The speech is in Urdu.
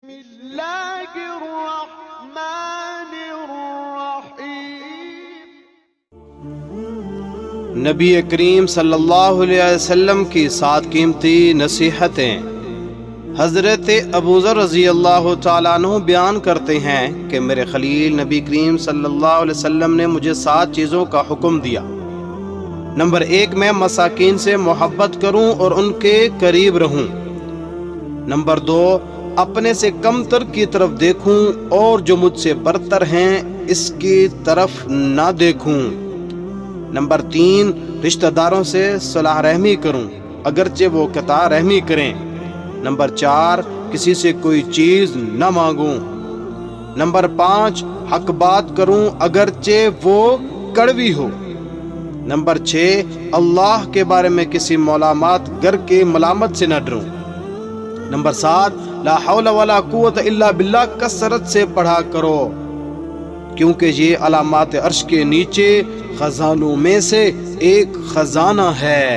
بسم اللہ الرحمن الرحیم۔ نبی کریم صلی اللہ علیہ وسلم کی 7 قیمتی نصیحتیں۔ حضرت ابو ذر رضی اللہ تعالیٰ عنہ بیان کرتے ہیں کہ میرے خلیل نبی کریم صلی اللہ علیہ وسلم نے مجھے 7 چیزوں کا حکم دیا۔ نمبر 1، میں مساکین سے محبت کروں اور ان کے قریب رہوں۔ نمبر 2، اپنے سے کم تر کی طرف دیکھوں اور جو مجھ سے برتر ہیں اس کی طرف نہ دیکھوں۔ نمبر 3، رشتہ داروں سے صلح رحمی کروں اگرچہ وہ قطع رحمی کریں۔ نمبر 4، کسی سے کوئی چیز نہ مانگوں۔ نمبر 5، حق بات کروں اگرچہ وہ کڑوی ہو۔ نمبر 6، اللہ کے بارے میں کسی ملامت گر کے ملامت سے نہ ڈروں۔ نمبر 7، لا حول ولا قوت الا باللہ کثرت سے پڑھا کرو، کیونکہ یہ علامات عرش کے نیچے خزانوں میں سے ایک خزانہ ہے۔